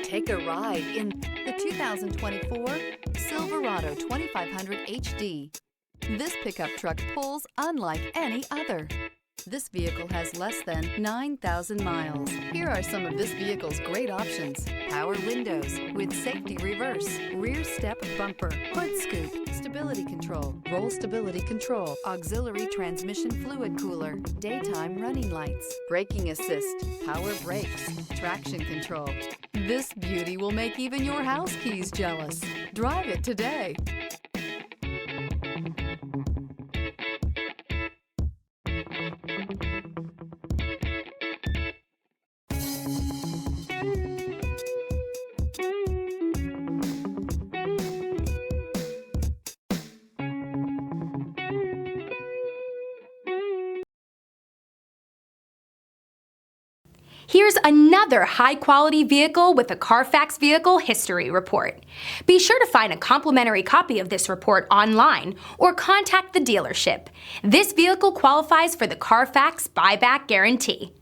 Take a ride in the 2024 Silverado 2500HD. This pickup truck pulls unlike any other. This vehicle has less than 9,000 miles. Here are some of this vehicle's great options: power windows with safety reverse, rear step bumper, hood scoop, stability control, roll stability control, auxiliary transmission fluid cooler, daytime running lights, braking assist, power brakes, traction control. This beauty will make even your house keys jealous. Drive it today. Here's another high-quality vehicle with a Carfax Vehicle History Report. Be sure to find a complimentary copy of this report online or contact the dealership. This vehicle qualifies for the Carfax Buyback Guarantee.